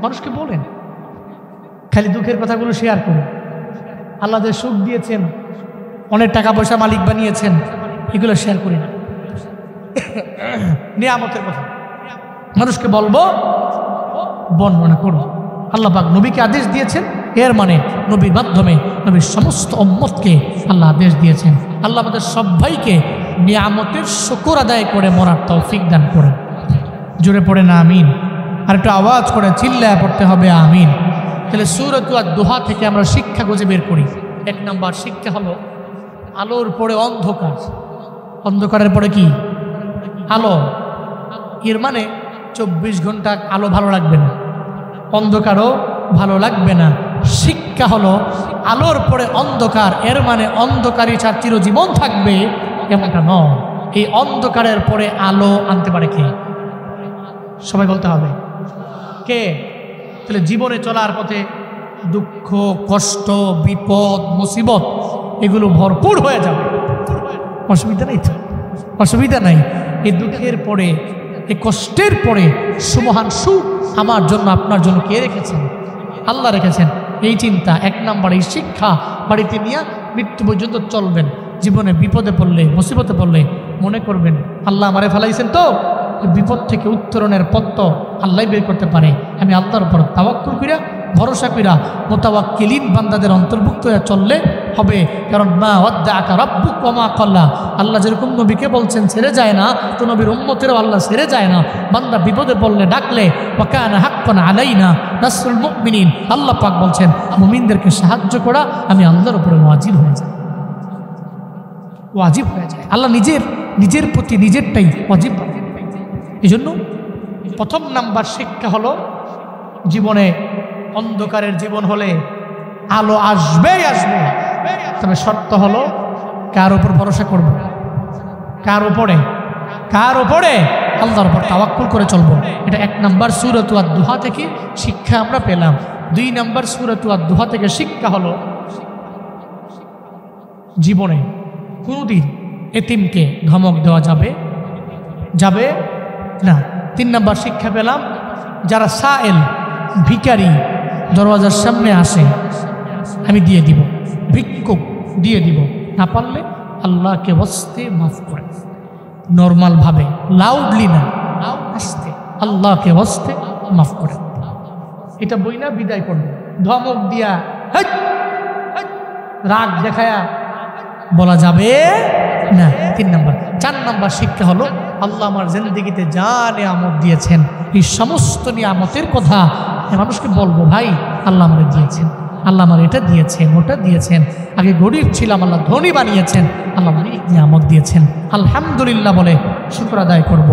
মানুষকে বলেন, খালি দুঃখের কথাগুলো শেয়ার করুন। আল্লাহ যে সুখ দিয়েছেন, অনেক টাকা পয়সা মালিক বানিয়েছেন, এগুলো শেয়ার করি না। নিয়ামতের কথা মানুষকে বলবো, বর্ণনা করব। আল্লাহ পাক নবীকে আদেশ দিয়েছেন, এর মানে নবীর মাধ্যমে নবীর সমস্ত উম্মতকে আল্লাহ আদেশ দিয়েছেন। আল্লাহ আমাদের সবাইকে নিয়ামতের শুকর আদায় করে মরার তৌফিক দান করেন। জোরে পড়ে না আমিন। আর একটু আওয়াজ করে চিল্লায় পড়তে হবে আমিন। তাহলে সূরাত আদ-দুহা থেকে আমরা শিক্ষা খুঁজে বের করি। 1 নম্বর শিক্ষা হলো আলোর পরে অন্ধকার, অন্ধকারের পরে কি আলো। এর মানে 24 ঘন্টা আলো ভালো লাগবে না, অন্ধকারও ভালো লাগবে না। শিক্ষা হলো আলোর পরে অন্ধকার, এর মানে অন্ধকারই ছাড়া চিরজীবন থাকবে এমনটা নয়। এই অন্ধকারের পরে আলো আনতে পারে কে? সবাই বলতে হবে কে? তাহলে জীবনে চলার পথে দুঃখ, কষ্ট, বিপদ, মুসিবত এগুলো ভরপুর হয়ে যাবে, অসুবিধা নেই তো, অসুবিধা নাই। এই দুঃখের পরে, এই কষ্টের পরে সুমহান সুখ আমার জন্য আপনার জন্য কে রেখেছেন? আল্লাহ রেখেছেন। এই চিন্তা 1 নম্বর, এই শিক্ষা বাড়িতে নিয়ে মৃত্যু পর্যন্ত চলবেন। জীবনে বিপদে পড়লে, মুসিবতে পড়লে মনে করবেন আল্লাহ আমারে ফেলাইছেন, তো বিপদ থেকে উত্তরণের পথ তো আল্লাহ বের করতে পারে। আমি আল্লাহর উপর তাওয়াক্কুল কইরা, ভরসা কইরা মুতাওয়াক্কিলিন বান্দাদের অন্তর্ভুক্ত হয়ে চললে হবে। কারণ মা ওয়াদ্দাআকা রাব্বুক ওয়া মা ক্বালা, আল্লাহ যেরকম নবীকে বলছেন ছেড়ে যায় না, তো নবীর উম্মতেরও আল্লাহ ছেড়ে যায় না। বান্দা বিপদে পড়লে ডাকলে ওয়া কানা হাক্কান আলাইনা নাসরুল মুমিনিন, আল্লাহ পাক বলছেন মুমিনদেরকে সাহায্য করা আমি আল্লাহর উপরে ওয়াজিব হয়ে যায়, ওয়াজিব হয়ে যায়। আল্লাহ নিজের প্রতি নিজেরটাই ওয়াজিব। এই জন্য 1 নাম্বার শিক্ষা হলো জীবনে অন্ধকারের জীবন হলে আলো আসবে, তবে শর্ত হলো কার উপর ভরসা করব, কার উপরে আল্লাহর উপর তাওয়াক্কুল করে চলবো। এটা 1 নাম্বার সূরাত আদ-দুহা থেকে শিক্ষা আমরা পেলাম। 2 নাম্বার সূরাত আদ-দুহা থেকে শিক্ষা হলো জীবনে কোনোদিন এতিমকে ধমক দেওয়া যাবে না। 3 নাম্বার শিক্ষা পেলাম, যারা সায়েল ভিখারি দরওয়াজার সামনে আসে আমি দিয়ে দিব, ভিক্ষুক দিয়ে দিব, না পারলে আল্লাহকে ওয়াস্তে মাফ করে, নর্মাল ভাবে, লাউডলি না, আস্তে, আল্লাহকে ওয়াস্তে মাফ করে। এটা বই না বিদায় করবে, ধমক দিয়া রাগ দেখায়া বলা যাবে না। 3 নাম্বার। 4 নাম্বার শিক্ষা হলো আল্লাহ আমার জিন্দেগিতে যা নিয়ামত দিয়েছেন, এই সমস্ত নিয়ামতের কথা মানুষকে বলবো, ভাই আল্লাহ আমাকে দিয়েছেন, আল্লাহ আমার এটা দিয়েছেন, ওটা দিয়েছেন, আগে গরিব ছিলাম আল্লাহ ধনী বানিয়েছেন, আল্লাহ অনেক নিয়ামত দিয়েছেন, আলহামদুলিল্লাহ বলে শুকর আদায় করব।